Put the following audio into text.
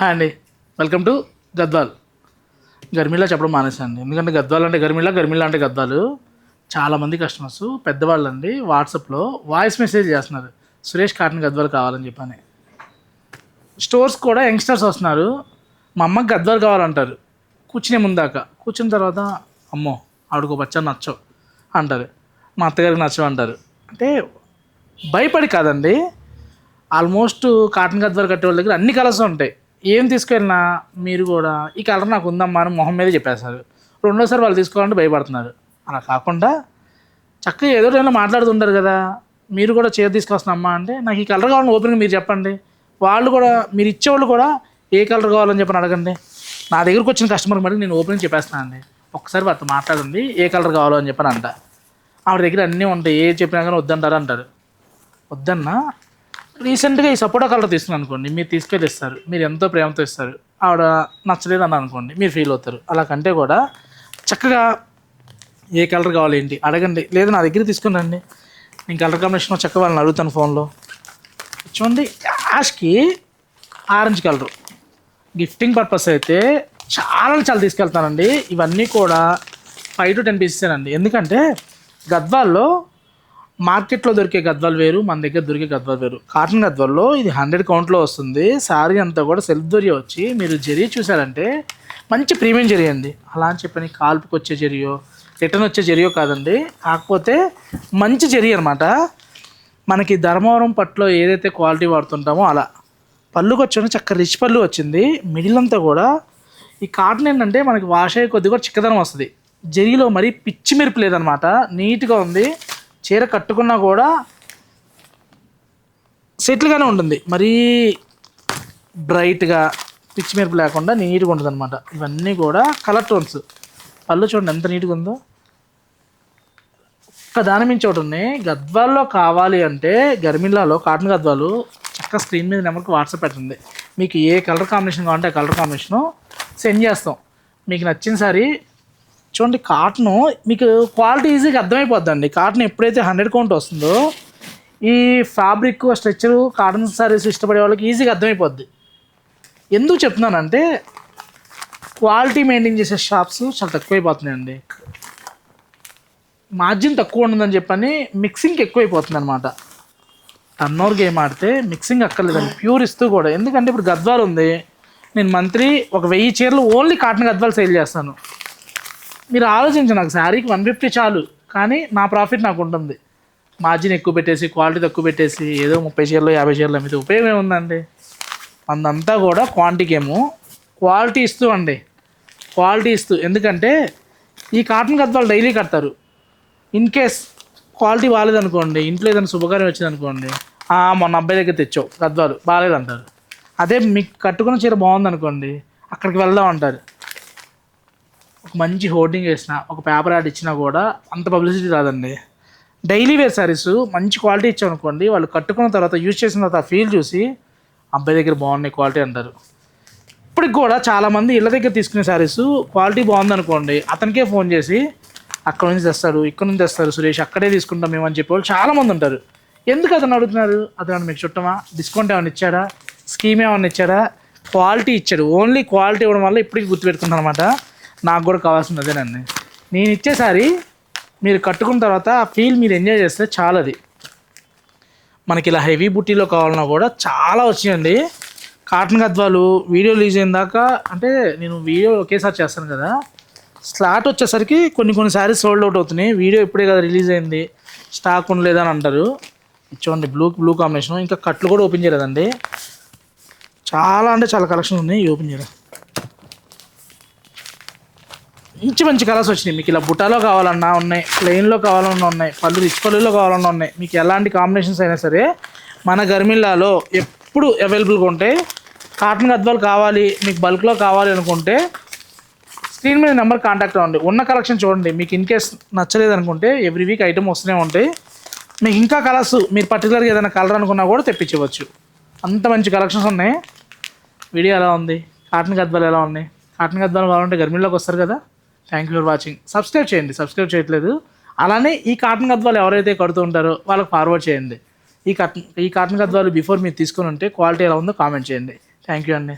Hi అండి, welcome to Gadwal. గర్మిలా చెప్పడం మానేసండి, ఎందుకంటే గద్వాల్ అంటే గర్మిలా, గర్మిలా అంటే గద్వాలు. చాలామంది కస్టమర్స్ పెద్దవాళ్ళు అండి వాట్సాప్లో వాయిస్ మెసేజ్ చేస్తున్నారు, సురేష్ కాటన్ గద్వాలు కావాలని చెప్పని. స్టోర్స్ కూడా యంగ్స్టర్స్ వస్తున్నారు, మా అమ్మకి గద్వాలు కావాలంటారు. కూర్చునే ముందాక కూర్చున్న తర్వాత అమ్మో ఆవిడకు బచ్చా నచ్చవు అంటారు, మా అత్తగారికి నచ్చవు అంటారు. అంటే భయపడి కాదండి, ఆల్మోస్ట్ కాటన్ గద్వాలు కట్టే వాళ్ళ దగ్గర అన్ని కలర్స్ ఉంటాయి. ఏం తీసుకెళ్ళినా మీరు కూడా ఈ కలర్ నాకు ఉందమ్మా అని మొహం మీద చెప్పేస్తారు. రెండోసారి వాళ్ళు తీసుకోవాలంటే భయపడుతున్నారు. అలా కాకుండా చక్కగా ఏదో టైంలో మాట్లాడుతుంటారు కదా, మీరు కూడా చీర తీసుకొస్తున్నామ్మా అంటే నాకు ఈ కలర్ కావాలని ఓపెన్గా మీరు చెప్పండి. వాళ్ళు కూడా మీరు ఇచ్చేవాళ్ళు కూడా ఏ కలర్ కావాలని చెప్పని అడగండి. నా దగ్గరకు వచ్చిన కస్టమర్ మటుకు నేను ఓపెన్గా చెప్పేస్తున్నాను అండి, ఒక్కసారి వాళ్ళతో మాట్లాడండి ఏ కలర్ కావాలో అని చెప్పని అంట. ఆవిడ దగ్గర అన్నీ ఉంటాయి, ఏ చెప్పినా కానీ వద్దంటారు అంటారు. వద్దన్నా రీసెంట్గా ఈ సపోటా కలర్ తీసుకున్నాను అనుకోండి, మీరు తీసుకెళ్ళి ఇస్తారు, మీరు ఎంతో ప్రేమతో ఇస్తారు. ఆవిడ నచ్చలేదు అన్నారు అనుకోండి, మీరు ఫీల్ అవుతారు. అలా కంటే కూడా చక్కగా ఏ కలర్ కావాలి ఏంటి అడగండి, లేదు నా దగ్గర తీసుకుని రండి, నేను కలర్ కాంబినేషన్ చక్కగా వాళ్ళని అడుగుతాను ఫోన్లో. చూడండి, Yaskhi orange colour gifting purpose అయితే చాలా తీసుకెళ్తానండి. ఇవన్నీ కూడా 5 to 10 పీసెసేనండి. ఎందుకంటే గద్వాల్లో మార్కెట్లో దొరికే గద్వాలు వేరు, మన దగ్గర దొరికే గద్వాలు వేరు. కాటన్ గద్వాల్లో ఇది 100 కౌంట్లో వస్తుంది. శారీ అంతా కూడా సెల్ఫ్ దొరియో వచ్చి మీరు జరీ చూసారంటే మంచి ప్రీమియం జరీ అండి. అలా అని చెప్పని కాల్పుకి వచ్చే జరియో రిటర్న్ వచ్చే జరియో కాదండి, కాకపోతే మంచి జరీ అనమాట. మనకి ధర్మవరం పట్టులో ఏదైతే క్వాలిటీ వాడుతుంటామో అలా. పళ్ళుకి వచ్చి చక్కగా రిచ్ పళ్ళు వచ్చింది. మిడిల్ అంతా కూడా ఈ కాటన్ ఏంటంటే మనకి వాష్ అయ్యే కొద్దిగా కూడా చిక్కదనం వస్తుంది. జరీలో మరీ పిచ్చి మెరుపు లేదనమాట, నీట్గా ఉంది. చీర కట్టుకున్నా కూడా సెటిల్గానే ఉంటుంది, మరీ బ్రైట్గా పిచ్చి మెరుపు లేకుండా నీట్గా ఉంటుంది అనమాట. ఇవన్నీ కూడా కలర్ టోన్స్. పళ్ళు చూడండి ఎంత నీట్గా ఉందో. ఒక్క దాని మించి ఒకటి ఉన్నాయి. గద్వాల్లో కావాలి అంటే గర్మిల్లాలో కాటన్ గద్వాలు చక్కగా స్క్రీన్ మీద నెంబర్కి వాట్సాప్ పెట్టండి. మీకు ఏ కలర్ కాంబినేషన్ కావాలంటే ఆ కలర్ కాంబినేషను సెండ్ చేస్తాం. మీకు నచ్చిన సారీ చూడండి. కాటను మీకు క్వాలిటీ ఈజీగా అర్థమైపోద్దండి. కాటన్ ఎప్పుడైతే 100 కౌంట్ వస్తుందో ఈ ఫ్యాబ్రిక్ స్ట్రక్చరు కాటన్ సారీస్ ఇష్టపడే వాళ్ళకి ఈజీగా అర్థమైపోద్ది. ఎందుకు చెప్తున్నానంటే క్వాలిటీ మెయింటైన్ చేసే షాప్స్ చాలా తక్కువైపోతున్నాయండి. మార్జిన్ తక్కువ ఉంటుందని చెప్పని మిక్సింగ్కి ఎక్కువైపోతుంది అనమాట. టర్న్ ఓవర్ గేమ్ ఆడితే మిక్సింగ్ అక్కర్లేదండి, ప్యూర్ ఇస్తూ కూడా. ఎందుకంటే ఇప్పుడు గద్వాలు ఉంది, నేను మంత్లీ ఒక 1000 చీరలు ఓన్లీ కాటన్ గద్వాలు సేల్ చేస్తాను. మీరు ఆలోచించండి, నాకు శారీకి 150 చాలు, కానీ నా ప్రాఫిట్ నాకు ఉంటుంది. మార్జిన్ ఎక్కువ పెట్టేసి క్వాలిటీ తక్కువ పెట్టేసి ఏదో 30 చీరలు 50 చీరలు అమ్మితే ఉపయోగం ఏముందండి? అందంతా కూడా క్వాంటిటీకేమో క్వాలిటీ ఇస్తూ అండి, క్వాలిటీ ఇస్తూ. ఎందుకంటే ఈ కాటన్ గద్వాలు డైలీ కడతారు. ఇన్ కేస్ క్వాలిటీ బాగాలేదనుకోండి, ఇంట్లో ఏదైనా శుభకార్యం వచ్చిందనుకోండి, మొన్న అబ్బాయి దగ్గర తెచ్చావు గద్వాలు బాగాలేదంటారు. అదే మీకు కట్టుకున్న చీర బాగుందనుకోండి, అక్కడికి వెళ్దాం అంటారు. ఒక మంచి హోర్డింగ్ వేసినా, ఒక పేపర్ యాడ్ ఇచ్చినా కూడా అంత పబ్లిసిటీ రాదండి. డైలీ వేర్ శారీస్ మంచి క్వాలిటీ ఇచ్చామనుకోండి, వాళ్ళు కట్టుకున్న తర్వాత యూజ్ చేసిన తర్వాత ఆ ఫీల్ చూసి అబ్బాయి దగ్గర బాగున్నాయి క్వాలిటీ అంటారు. ఇప్పటికి కూడా చాలామంది ఇళ్ళ దగ్గర తీసుకునే శారీస్ క్వాలిటీ బాగుందనుకోండి, అతనికే ఫోన్ చేసి అక్కడ నుంచి తెస్తారు, ఇక్కడ నుంచి తెస్తారు సురేష్, అక్కడే తీసుకుంటాం మేము అని చెప్పేవాళ్ళు చాలామంది ఉంటారు. ఎందుకు అతను అడుగుతున్నారు? అతను మీకు చుట్టమా, డిస్కౌంట్ ఏమైనా ఇచ్చాడా, స్కీమ్ ఏమైనా ఇచ్చాడా? క్వాలిటీ ఇచ్చాడు. ఓన్లీ క్వాలిటీ ఇవ్వడం వల్ల ఇప్పటికి గుర్తుపెట్టుకుంటాను అనమాట. నాకు కూడా కావాల్సింది అదేనండి. నేను ఇచ్చేసారి మీరు కట్టుకున్న తర్వాత ఆ ఫీల్ మీరు ఎంజాయ్ చేస్తే చాలా. అది మనకి ఇలా హెవీ బుట్టీలో కావాలన్నా కూడా చాలా వచ్చినాయండి కాటన్ గద్వాలు. వీడియో రిలీజ్ అయిన దాకా, అంటే నేను వీడియో ఒకేసారి చేస్తాను కదా, స్లాట్ వచ్చేసరికి కొన్ని శారీస్ సోల్డ్ అవుట్ అవుతున్నాయి. వీడియో ఇప్పుడే కదా రిలీజ్ అయింది, స్టాక్ ఉండలేదని అంటారు. చూడండి, బ్లూ కాంబినేషన్. ఇంకా కట్లు కూడా ఓపెన్ చేయలేదండి, చాలా అంటే చాలా కలెక్షన్ ఉన్నాయి. ఓపెన్ చేయలేదు, మంచి కలర్స్ వచ్చినాయి. మీకు ఇలా బుటాలో కావాలన్నా ఉన్నాయి, ప్లెయిన్లో కావాలన్నా ఉన్నాయి, పళ్ళు రిచ్ పళ్ళులో కావాలన్నా ఉన్నాయి. మీకు ఎలాంటి కాంబినేషన్స్ అయినా సరే మన గర్మిల్లాలో ఎప్పుడు అవైలబుల్గా ఉంటాయి. కాటన్ గద్వాలు కావాలి, మీకు బల్క్లో కావాలి అనుకుంటే స్క్రీన్ మీద నెంబర్ కాంటాక్ట్ అవ్వండి. ఉన్న కలెక్షన్ చూడండి. మీకు ఇన్ కేస్ నచ్చలేదు అనుకుంటే ఎవ్రీ వీక్ ఐటమ్ వస్తూనే ఉంటాయి. మీకు ఇంకా కలర్స్ మీరు పర్టికులర్గా ఏదైనా కలర్ అనుకున్నా కూడా తెప్పించవచ్చు. అంత మంచి కలెక్షన్స్ ఉన్నాయి. వీడియో ఎలా ఉంది, కాటన్ గద్వాలు ఎలా ఉన్నాయి? కాటన్ గద్వాలు కావాలంటే గర్మిల్లోకి వస్తారు కదా. Thank you for watching. Subscribe చేయండి, సబ్స్క్రైబ్ చేయట్లేదు. అలానే ఈ కాటన్ గద్వాలు ఎవరైతే కడుతూ ఉంటారో వాళ్ళకి ఫార్వర్డ్ చేయండి. ఈ కాటన్ గద్వాలు బిఫోర్ మీరు తీసుకొని ఉంటే క్వాలిటీ ఎలా ఉందో కామెంట్ చేయండి. థ్యాంక్ యూ అండి.